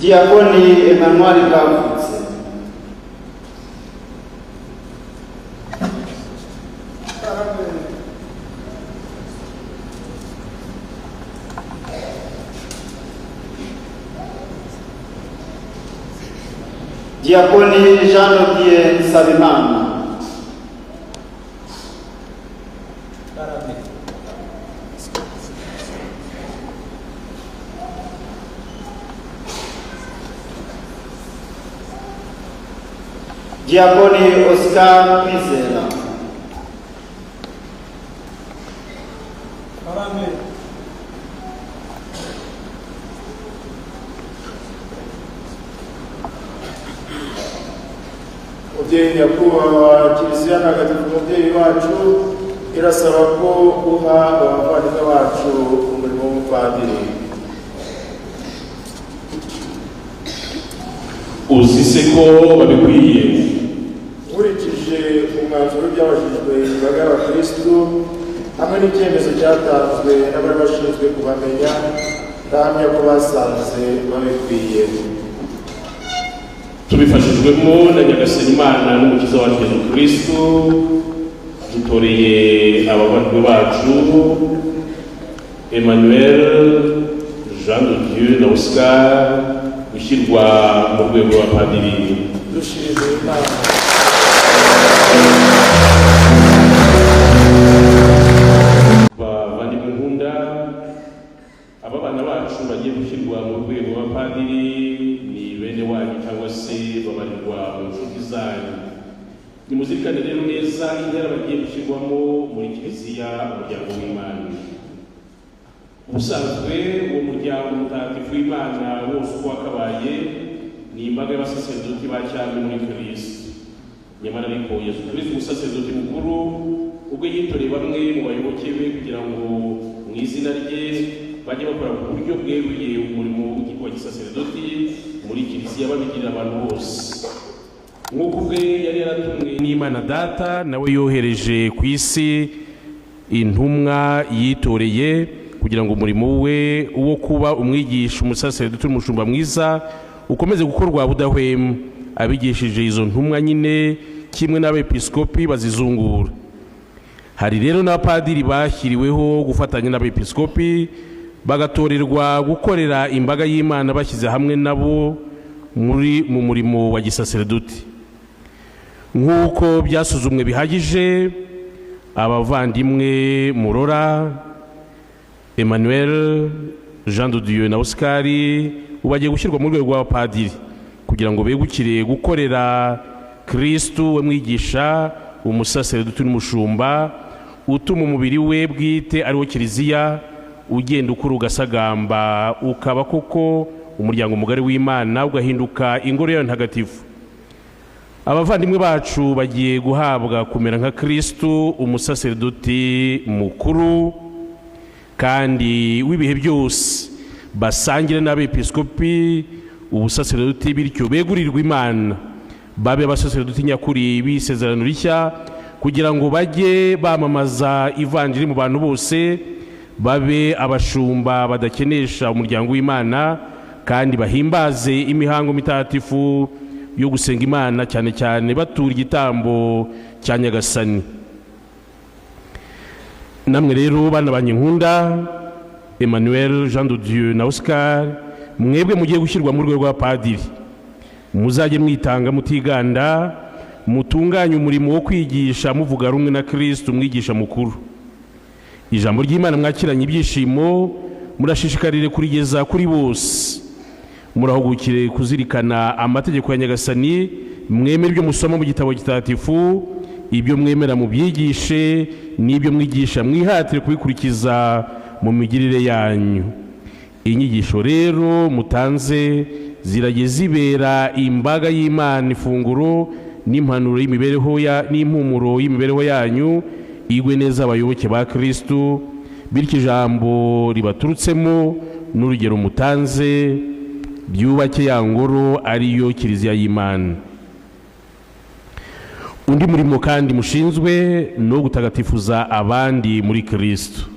Diakoni Emmanuel Kavutse. Diakoni Jean-Didier Nsabimana. Diakoni Oscar Pizela. Mubyeyi nyakubahwa Kiliziya Ntagatifu umubyeyi wacu irasaba ko guha abavandimwe bacu umurimo w'ubupadiri. Uzise ko babikwiye. Nkurikije umwanzuro by'abajijwe imbaga y'abakristu hamwe n'icyemezo cyatanzwe n'abari bashinzwe kubamenya, ndahamya ko basanze babikwiye. Tubifashijwemo na Nyagasani Imana n'Umukiza wacu Yesu Kristo, dutoreye abavandimwe bacu Emmanuel, Jean-Didier na Oscar gushyirwa mu rwego rwa padiri. Dushimira Imana. Bavandimwe nkunda, aba bana bacu bagiye gushyirwa mu rwego rwa padiri ni bene wanyu cyangwa se babarirwa mu nshuti zanyu. Nimuzirikane rero neza intera bagiye gushyirwamo muri Kiliziya umuryango w'Imana. Ubusanzwe uwo muryango mutagatifu w'Imana wose uko wakabaye ni imbaga y'abasaserdoti ba cyami muri Kristo. Nyamara ariko Yesu Kristo umusaserdoti mukuru ubwo yitoreye bamwe mu bayoboke be kugira ngo mu izina rye bajye bakora ku buryo bweruye umurimo wa gisaserdoti muri Kiliziya babigirira abantu bose. Nk'uko ubwe yari yaratumwe n'Imana Data, nawe yohereje ku isi intumwa yitoreye kugira ngo umurimo we uwo kuba umwigisha, umusaserdoti, umushumba mwiza ukomeze gukorwa budahwema. Abigishije izo ntumwa nyine kimwe n'abepiskopi bazizungura. Hari rero n'abapadiri bashyiriweho gufatanya n'abepiskopi bagatorerwa gukorera imbaga y'Imana bashyize hamwe nabo mu murimo wa gisaserdoti. Nk'uko byasuzumwe bihagije, abavandimwe Murora, Emmanuel, Jean-Didier na Oscar bagiye gushyirwa mu rwego rw'abapadiri kugira ngo begukire gukorera Kristo we mwigisha, umusaserdoti n'umushumba utuma umubiri we bwite ariwo Kiliziya ugenda ukura ugasagamba, ukaba koko umuryango mugari w'Imana ugahinduka ingoro yayo ntagatifu. Abavandimwe bacu bagiye guhabwa kumera nka Kristo umusaserdoti mukuru kandi w'ibihe byose, basangire n'abepiskopi ubusaserdoti, bityo begurirwa Imana, babe abasaserdoti nyakuri b'isezerano rishya kugira ngo bajye bamamaza ivanjiri mu bantu bose, babe abashumba badakenesha umuryango w'Imana kandi bahimbaze imihango mitagatifu yo gusenga Imana, cyane cyane batura igitambo cya Nyagasani. Namwe rero bana banyu nkunda, Emmanuel, Jean-Didier na Oscar, mwebwe mugiye gushyirwa mu rwego rwa padiri, muzajye mwitanga mutiganda, mutunganye umurimo wo kwigisha muvuga rumwe na Kristo umwigisha mukuru. Ijambo ry'Imana mwakiranye ibyishimo, murashishikarire kurigeza kuri bose. Murahugukire kuzirikana amategeko ya Nyagasani, mwemere ibyo musoma mu gitabo gitagatifu, ibyo mwemera mu byigishe, n'ibyo mwigisha mwihatire kubikurikiza mu migirire yanyu. Inyigisho rero mutanze zirajye zibera imbaga y'Imana ifunguro n'impanuro y'imibereho n'impumuro y'imibereho yanyu, igwe neza abayoboke ba Kristo, bityo ijambo ribaturutsemo n'urugero mutanze byubake ya ngoro ariyo Kiliziya y'Imana. Undi murimo kandi mushinzwe no gutagatifuza abandi muri Kristo.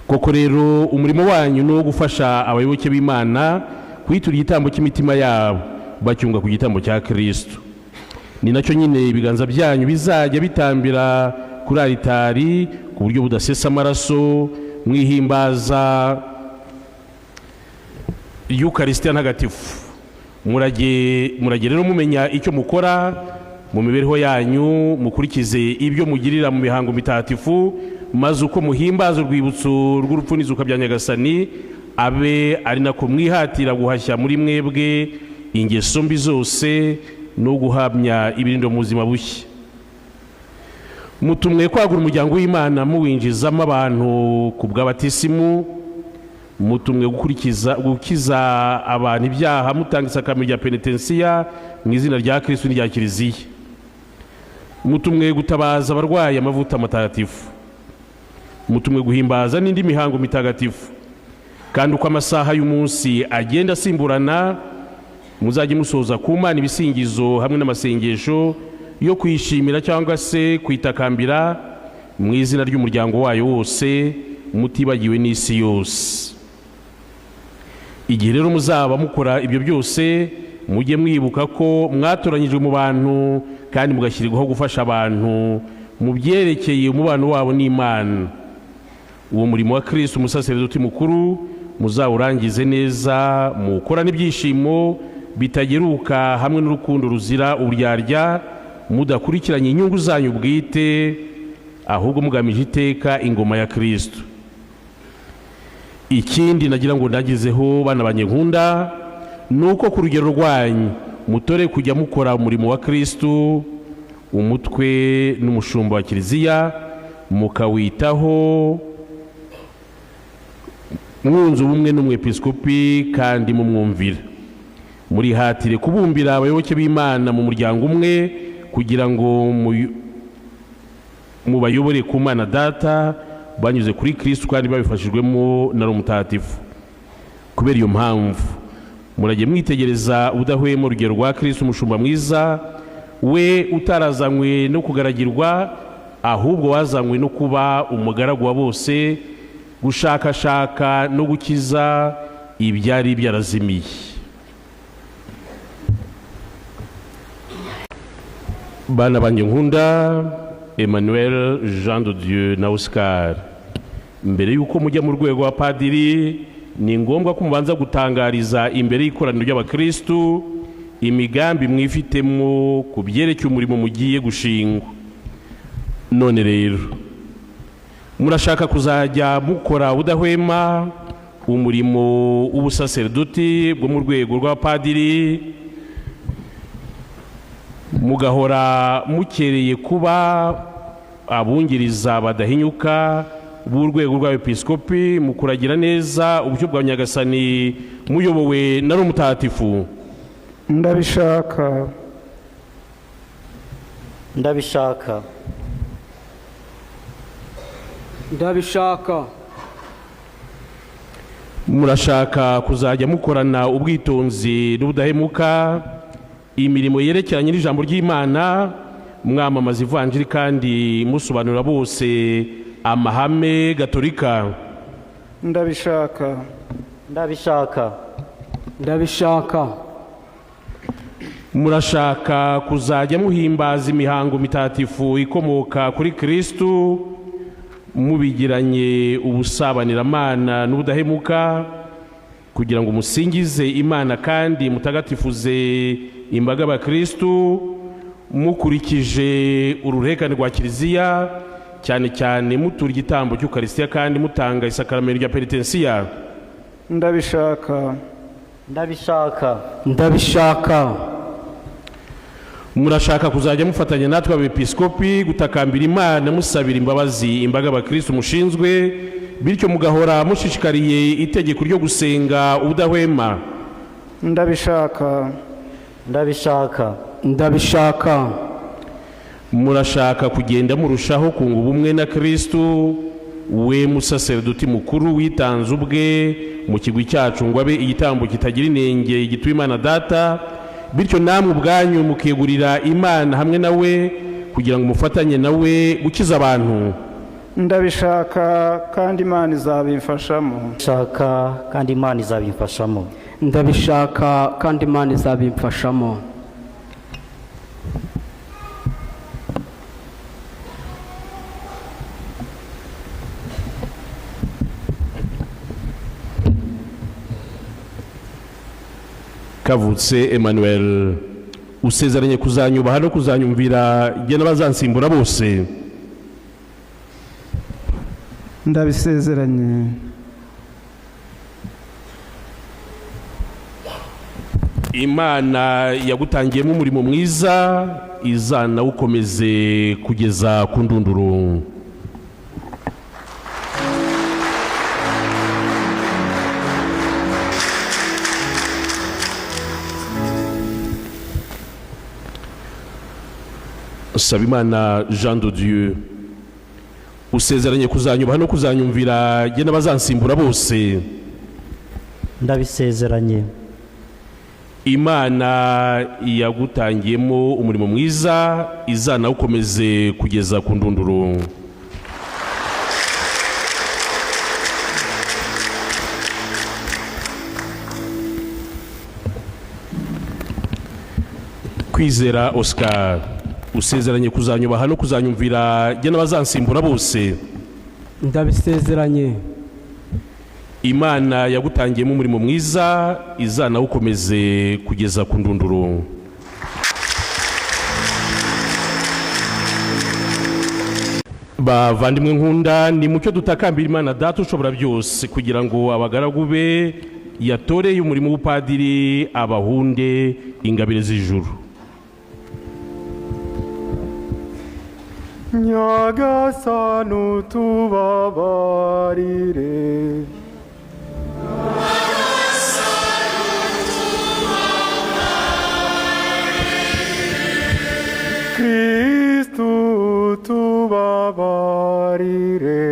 Koko rero umurimo wanyu no gufasha abayoboke b'Imana kwitura igitambo cy'imitima yabo bacyunga ku gitambo cya Kristo. Ni nacyo nyine ibiganza byanyu bizajya bitambira kuri alitari ku buryo budasesa amaraso, mwihimbaza Eucharistia ntagatifu. Murage rero mumenya icyo mukora mu mibereho yanyu, mukurikize ibyo mugirira mu mihango mitagatifu, maze uko muhimbaza urwibutso rw'urupfu n'izuka bya Nyagasani abe ari nako mwihatira guhashya muri mwebwe ingeso mbi zose no guhamya ibirindo mu buzima bushya. Mutumwe kwagura umuryango w'Imana muwinjizamo abantu ku bw'abatisimu, mutumwe gukiza abantu ibyaha, mutanga isakamiro rya penitensiya mu izina rya Kristo n'irya Kiliziya. Mutumwe gutabaza abarwayi amavuta matagatifu, mutumwe guhimbaza n'indi mihango mitagatifu. Kandi uko amasaha y'umunsi agenda asimburana, muzajye musoza ku Mana ibisingizo hamwe n'amasengesho yo kwishimira cyangwa se kwitakambira mu izina ry'umuryango wayo wose, mutibagiwe n'isi yose. Igihe rero muzaba mukora ibyo byose, mujye mwibuka ko mwatoranyijwe mu bantu kandi mugashyirirwaho gufasha abantu mu byerekeye umubano wabo n'Imana. Uwo murimo wa Kristo umusaserdoti mukuru muzawurangize neza, mukorane ibyishimo bitageruka hamwe n'urukundo ruzira uburyarya, mudakurikiranye inyungu zanyu bwite, ahubwo mugamije iteka ingoma ya Kristo. Ikindi nagira ngo ndagizeho bana banyenkunda, nuko ku rugero rwanyu mutore kujya mukora umurimo wa Kristo, umutwe n'umushumba wa Kiliziya, mukawitaho mwunze ubumwe n'umwepiskopi kandi mumwumvira. Murihatire kubumbira abayoboke b'Imana mu muryango umwe kugira ngo mubayobore ku Mana Data banyuze kuri Kristo kandi babifashijwemo na Roho Mutagatifu. Kubera iyo mpamvu murajye mwitegereza ubudahwema urugero rwa Kristo umushumba mwiza, we utarazanywe no kugaragirwa, ahubwo wazanywe no kuba umugaragu wa bose, gushakashaka no gukiza ibyari byarazimiye. Bana banjye nkunda, Emmanuel, Jean de Dieu na Oscar, mbere yuko mujya mu rwego wa padiri, ni ngombwa ko mubanza gutangariza imbere y'ikoraniro ry'abakristu imigambi mwifitemo ku byerekeye umurimo mugiye gushingwa. None rero murashaka kuzajya mukora udahwema umurimo w'ubusaserdoti bwo mu rwego rw'abapadiri, mugahora mukereye kuba abungiriza badahinyuka b'urwego rw'abepiskopi, mukuragira neza uburyo bwa Nyagasani muyobowe na Roho Mutagatifu. Ndabishaka. Ndabishaka. Ndabishaka. Murashaka kuzajya mukorana ubwitonzi n'ubudahemuka imirimo yerekeranye n'ijambo ry'Imana, mwamamaza ivanjiri kandi musobanura bose amahame gatolika. Ndabishaka. Ndabishaka. Ndabishaka. Murashaka kuzajya muhimbaza imihango mitagatifu ikomoka kuri Kristo, mubigiranye ubusabaniramana n'ubudahemuka, kugira ngo musingize Imana kandi mutagatifuze imbaga y'abakristo, mukurikije uruherekane rwa Kiliziya, cyane cyane mutura igitambo cy'Eucharistia kandi mutanga isakaramentu rya penitensiya. Ndabishaka. Ndabishaka. Ndabishaka. Murashaka kuzajya mufatanya natwe abepiskopi gutakambira Imana musabira imbabazi imbaga y'abakristo mushinzwe, bityo mugahora mushishikariye itegeko ryo gusenga ubudahwema. Ndabishaka. Ndabishaka. Ndabishaka. Murashaka kugenda murushaho kunga ubumwe na Kristo, we musaserdoti mukuru witanze ubwe mu kigwi cyacu ngo abe igitambo kitagira inenge gituye Imana Data, bityo namwe ubwanyu mukegurira Imana hamwe nawe kugira ngo mufatanye nawe gukiza abantu. ndabishaka kandi Imana izabimfashamo. Ndabishaka kandi Imana izabimfashamo. Ndabishaka kandi Imana izabimfashamo. Kavutse Emmanuel, usezeranye kuzanyubaha no kuzanyumvira jye n'abazansimbura bose. Ndabisezeranye. Imana yagutangiyemo umurimo mwiza izanawukomeze kugeza ku ndunduro. Sabimana Jean de Dieu, usezeranye kuzanyubaha no kuzanyumvira jye n'abazansimbura bose. Ndabisezeranye. Imana yagutangiyemo umurimo mwiza izanawukomeze kugeza ku ndunduro. Kwizera Oscar, usezeranye kuzanyubaha no kuzanyumvira jye n'abazansimbura bose. Ndabisezeranye. Imana yagutangiyemo umurimo mwiza izanawukomeze kugeza ku ndunduro. Bavandimwe nkunda, ni mucyo dutakambira Imana Data ushobora byose kugira ngo abagaragu be yatoreye umurimo w'upadiri abahunde ingabire z'ijuru. Nyagasani utubabarire. Kristu utubabarire.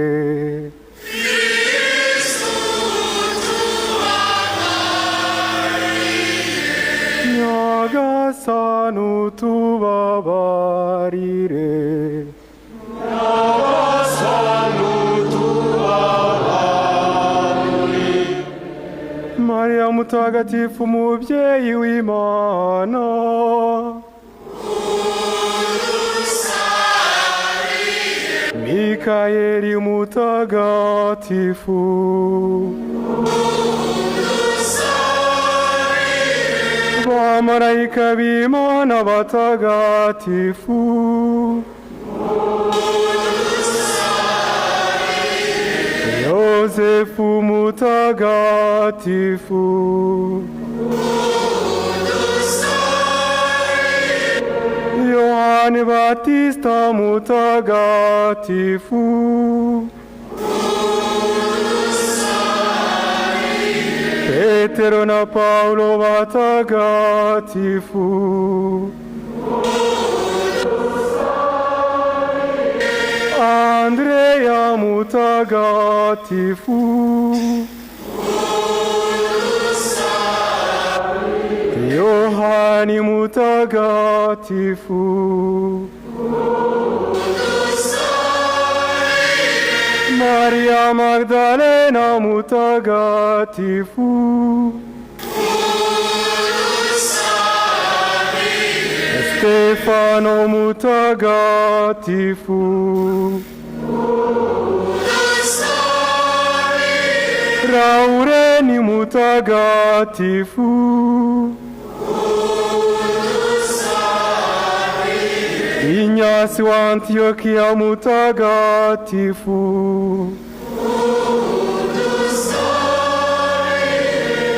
Nyagasani utubabarire. Maria mutagatifu mubyeyi w'Imana, Mikayeli mutagatifu, bamarayika b'Imana batagatifu, Yosefu mutagatifu, Yohane Batista mutagatifu, Petero na Paulo batagatifu, Andrea mutagatifu, Yohani mutagatifu, Maria Magdalena mutagatifu, Stefano mutagatifu, Laureni mutagatifu, Inyasi wa Antiokia mutagatifu,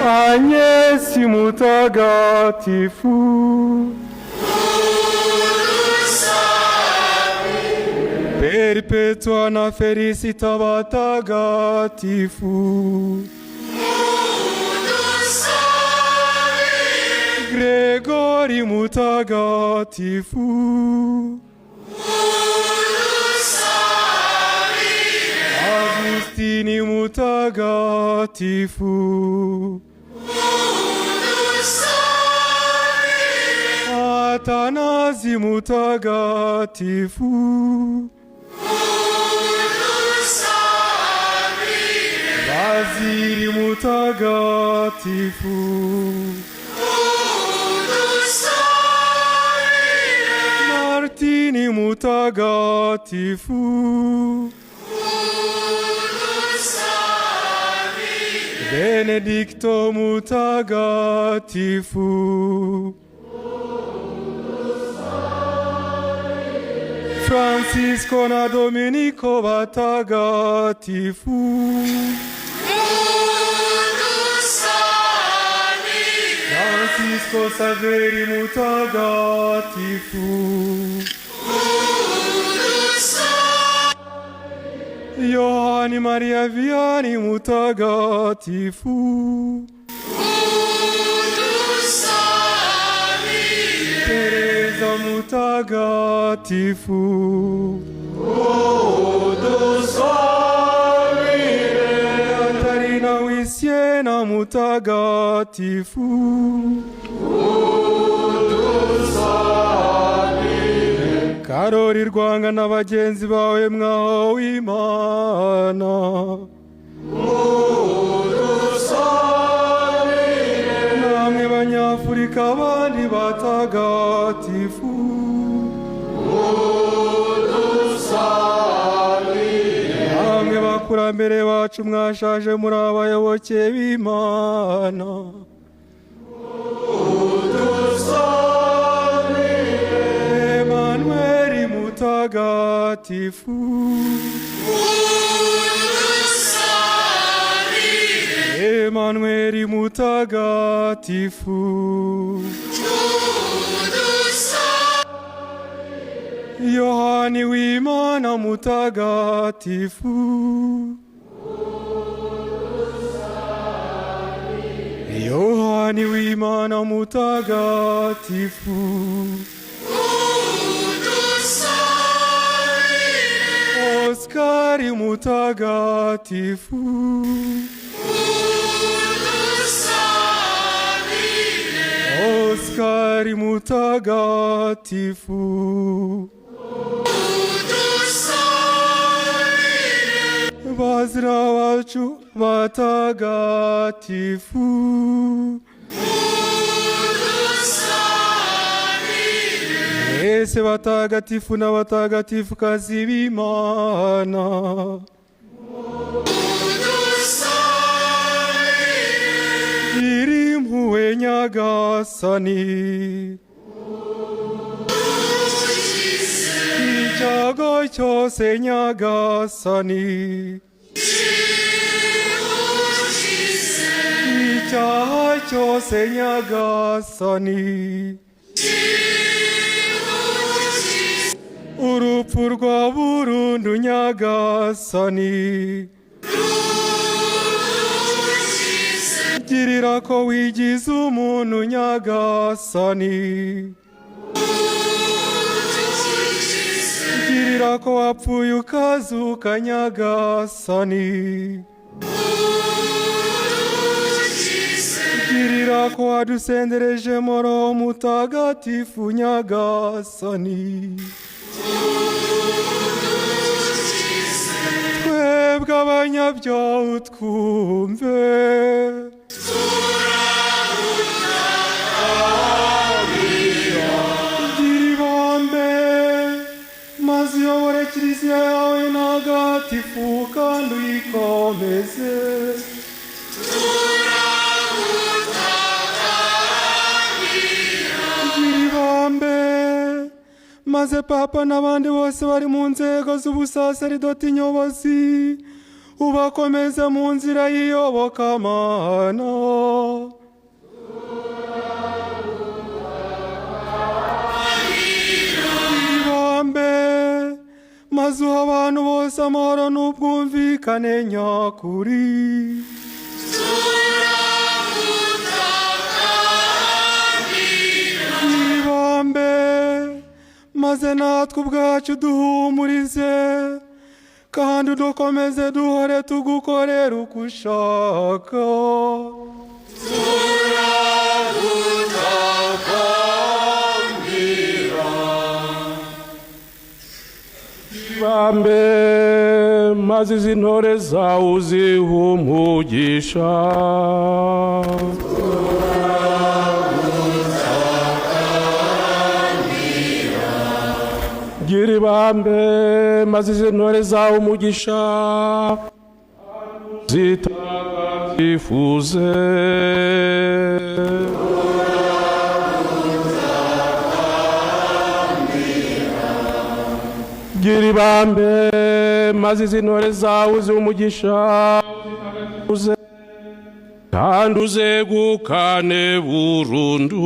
Anyesi mutagatifu, Perpetua na Felicita batagatifu, Gregori mutagatifu, Agustini mutagatifu, Atanasi mutagatifu, Bazili mutagatifu, Martini mutagatifu, Benedicto mutagatifu, Francisco na Domenico watagatifu, Francisco Saveri mutagatifu, Yohani Maria Vianney mutagatifu, Teresa mutagatifu, Katarina Wisiena mutagatifu, Karori Rwanga na bagenzi bawe mwahawe Imana, namwe Banyafurika bandi batagatifu, namwe bakurambere bacu mwashaje muri abayoboke b'Imana, Emmanuel mutagatifu, Emmanuel mutagatifu, Yohani w'Imana mutagatifu, Yohani w'Imana mutagatifu, Oskari mutagatifu, Oskari mutagatifu, Bazira wacu batagatifu, ese batagatifu n'abatagatifu kazi b'Imana, iri impuhwe Nyagasani, icyago cyose Nyagasani, icyaha cyose Nyagasani, urupfu rwa burundu Nyagasani, girira ko wigize umuntu Nyagasani, girira ko wapfuye ukazuka Nyagasani, girira ko wadusendereje Roho mutagatifu Nyagasani, twebwe abanyabyaha utwumve, gira ibambe maze uyobore kiliziya yawe ntagatifu kandi uyikomeze, gira ibambe maze papa n'abandi bose bari mu nzego z'ubusaseridoti nyobozi ubakomeze mu nzira y'iyobokamana, ibambe maze uha abantu bose amahoro n'ubwumvikane nyakuri, ibambe maze natwe ubwacu duhumurize kandi udukomeze duhore tugukorera uko ushaka. Bambe maze izi ntore zawe uzihe umugisha. Gira ibambe maze izi ntore zawe umugisha zitagatifuze. Gira ibambe maze izi ntore zawe uzihe umugisha kandi uzegukane burundu.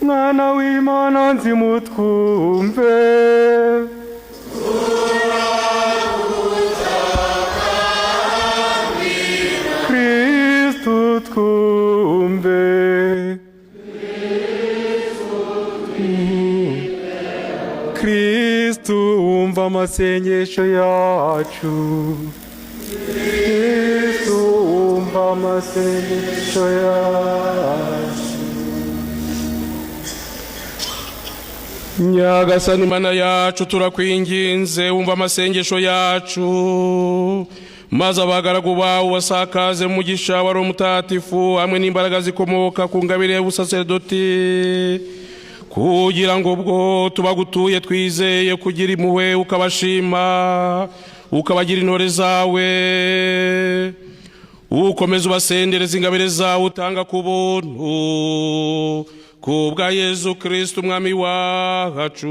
Mwana w'Imana nzimutwumve. Kristu twumve. Kristu wumva amasengesho yacu. Kristu wumva amasengesho yacu. Nyagasani Mana yacu turakwinginze wumva amasengesho yacu, maze abagaragu bawe wasakaze mu mugisha wa Roho Mutagatifu hamwe n'imbaraga zikomoka ku ngabire y'ubusaserdoti, kugira ngo ubwo tubagutuye twizeye kugira impuhwe ukabashima ukabagira intore zawe, ukomeza ubasendereza ingabire zawe utanga ku buntu kubwa Yezu Kristu umwami wacu.